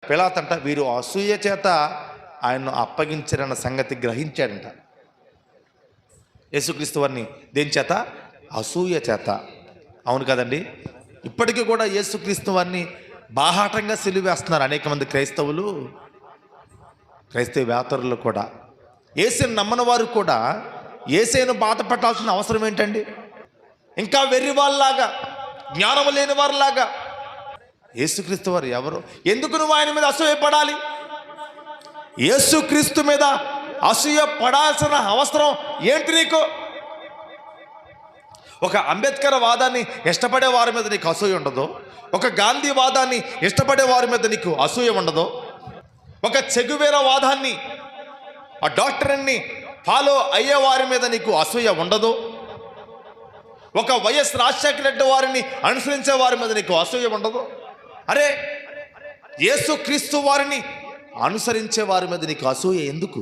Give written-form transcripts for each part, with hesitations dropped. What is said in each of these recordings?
పిలాతంట వీరు అసూయ చేత ఆయన్ను అప్పగించారన్న సంగతి గ్రహించాడంట. యేసుక్రీస్తు వారిని దేని చేత? అసూయ చేత. అవును కదండి. ఇప్పటికీ కూడా యేసుక్రీస్తు వారిని బాహాటంగా సిలువేస్తున్నారు అనేక మంది క్రైస్తవ వ్యాతరులు కూడా. యేసుని నమ్మని వారు కూడా యేసును బాధ పెట్టాల్సిన అవసరం ఏంటండి? ఇంకా వెర్రి వాళ్ళలాగా, జ్ఞానం లేని వారిలాగా. యేసుక్రీస్తు వారు ఎవరు? ఎందుకు నువ్వు ఆయన మీద అసూయ పడాలి? యేసుక్రీస్తు మీద అసూయ పడాల్సిన అవసరం ఏంటి నీకు? ఒక అంబేద్కర్ వాదాన్ని ఇష్టపడే వారి మీద నీకు అసూయ ఉండదు. ఒక గాంధీ వాదాన్ని ఇష్టపడే వారి మీద నీకు అసూయ ఉండదు. ఒక చెగువేర వాదాన్ని, ఆ డాక్టర్ని ఫాలో అయ్యే వారి మీద నీకు అసూయ ఉండదు. ఒక వైఎస్ రాజశేఖర రెడ్డి వారిని అనుసరించే వారి మీద నీకు అసూయ ఉండదు. అరే, యేసుక్రీస్తు వారిని అనుసరించే వారి మీద నీకు అసూయ ఎందుకు?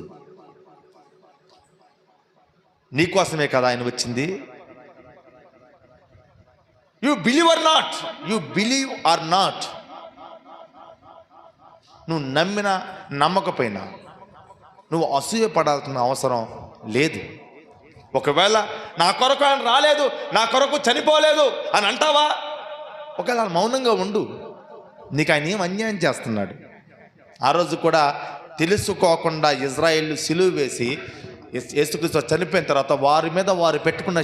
నీకోసమే కదా ఆయన వచ్చింది. యు బిలీవ్ ఆర్ నాట్, నువ్వు నమ్మినా నమ్మకపోయినా నువ్వు అసూయ పడాల్సిన అవసరం లేదు. ఒకవేళ నా కొరకు ఆయన రాలేదు, నా కొరకు చనిపోలేదు అని అంటావా? ఒకవేళ మౌనంగా ఉండు. నీకు ఆయన ఏం అన్యాయం చేస్తున్నాడు? ఆ రోజు కూడా తెలుసుకోకుండా ఇజ్రాయేలు సిలువ వేసి యేసుక్రీస్తు చనిపోయిన తర్వాత వారి మీద వారు పెట్టుకున్న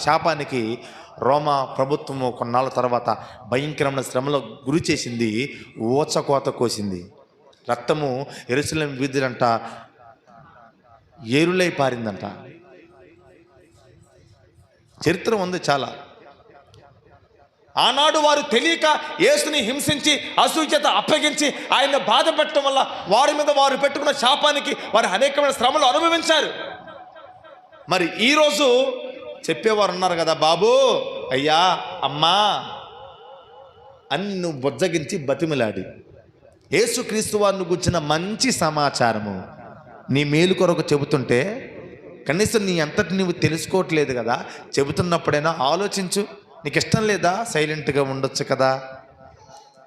శాపానికి రోమా ప్రభుత్వము కొన్నాళ్ళ తర్వాత భయంకరమైన శ్రమలో గురి చేసింది. ఊచకోత కోసింది. రక్తము యెరూషలేము వీధులంట ఏరులై పారిందంట. చరిత్ర ఉంది చాలా. ఆనాడు వారు తెలియక యేసుని హింసించి అసూయ చేత అప్పగించి ఆయన బాధ పెట్టడం వల్ల వారి మీద వారు పెట్టుకున్న శాపానికి వారు అనేకమైన శ్రమలు అనుభవించారు. మరి ఈరోజు చెప్పేవారు ఉన్నారు కదా, బాబు, అయ్యా, అమ్మా అని నువ్వు బొజ్జగించి బతిమిలాడి యేసుక్రీస్తు వారిని గుర్చిన మంచి సమాచారము నీ మేలు కొరకు చెబుతుంటే కనీసం నీ అంతటి నువ్వు తెలుసుకోవట్లేదు కదా. చెబుతున్నప్పుడైనా ఆలోచించు. నీకు ఇష్టం లేదా? సైలెంట్గా ఉండొచ్చు కదా.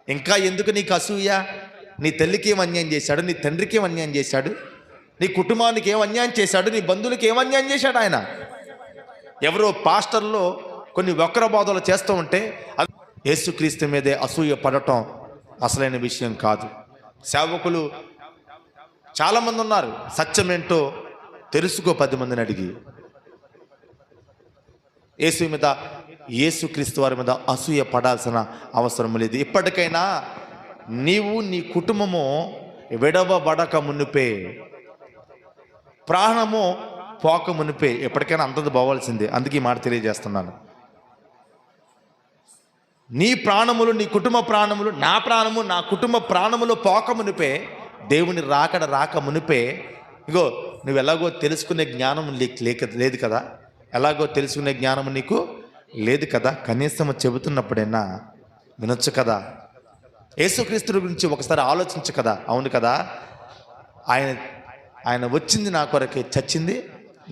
ఇంకా ఎందుకు నీకు అసూయ? నీ తల్లికి ఏం అన్యాయం చేశాడు? నీ తండ్రికి ఏం అన్యాయం చేశాడు? నీ కుటుంబానికి ఏం అన్యాయం చేశాడు? నీ బంధువులకి ఏం అన్యాయం చేశాడు ఆయన? ఎవరో పాస్టర్లో కొన్ని వక్ర బోధలు చేస్తూ ఉంటే యేసుక్రీస్తు మీదే అసూయ పడటం అసలైన విషయం కాదు. సేవకులు చాలామంది ఉన్నారు. సత్యమేంటో తెలుసుకో 10 మందిని అడిగి. యేసుక్రీస్తు వారి మీద అసూయ పడాల్సిన అవసరం లేదు. ఇప్పటికైనా నీవు నీ కుటుంబము విడవబడక మునిపే, ప్రాణము పోక మునిపే ఎప్పటికైనా అంతది పోవాల్సిందే. అందుకే ఈ మాట తెలియజేస్తున్నాను. నీ ప్రాణములు, నీ కుటుంబ ప్రాణములు, నా ప్రాణము, నా కుటుంబ ప్రాణములు పోక మునిపే, దేవుని రాక మునిపే, ఇగో నువ్వు ఎలాగో తెలుసుకునే జ్ఞానం లేదు కదా. ఎలాగో తెలుసుకునే జ్ఞానం నీకు లేదు కదా. కనీసం చెబుతున్నప్పుడైనా వినొచ్చు కదా. యేసుక్రీస్తు గురించి ఒకసారి ఆలోచించు కదా. అవును కదా, ఆయన వచ్చింది నా కొరకే, చచ్చింది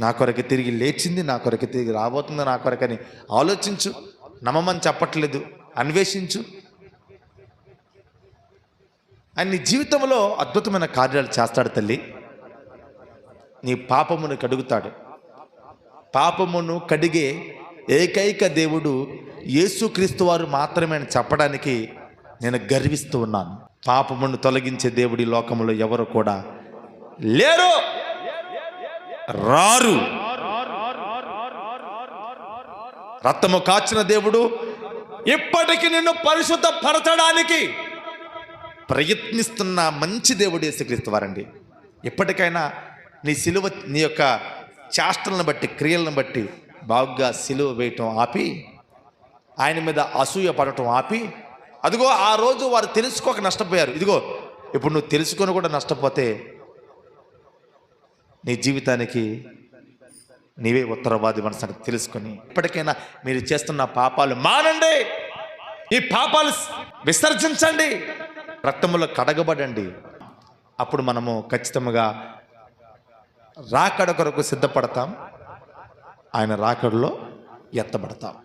నా కొరకే, తిరిగి లేచింది నా కొరకే, తిరిగి రాబోతుంది నా కొరకని ఆలోచించు. నమ్మమని చెప్పట్లేదు, అన్వేషించు. ఆయన నీ జీవితంలో అద్భుతమైన కార్యాలు చేస్తాడు తల్లి. నీ పాపమును కడుగుతాడు. పాపమును కడిగే ఏకైక దేవుడు యేసుక్రీస్తు వారు మాత్రమే అని చెప్పడానికి నేను గర్విస్తూ ఉన్నాను. పాపమును తొలగించే దేవుడి లోకములో ఎవరు కూడా లేరు, రారు. రక్తము కాచిన దేవుడు ఇప్పటికీ నిన్ను పరిశుద్ధపరచడానికి ప్రయత్నిస్తున్న మంచి దేవుడు యేసుక్రీస్తు వారండి. ఇప్పటికైనా నీ సిలువ, నీ యొక్క చేష్టలను బట్టి, క్రియలను బట్టి బాగుగా సిలువ వేయటం ఆపి, ఆయన మీద అసూయ పడటం ఆపి, అదిగో ఆ రోజు వారు తెలుసుకోక నష్టపోయారు. ఇదిగో ఇప్పుడు నువ్వు తెలుసుకొని కూడా నష్టపోతే నీ జీవితానికి నీవే ఉత్తరవాది మనసు తెలుసుకొని ఇప్పటికైనా మీరు చేస్తున్న పాపాలు మానండి. ఈ పాపాలు విసర్జించండి. రక్తములో కడగబడండి. అప్పుడు మనము ఖచ్చితంగా రాకడ కొరకు సిద్ధపడతాం. ఆయన రాకడలో ఎత్తబడతాం.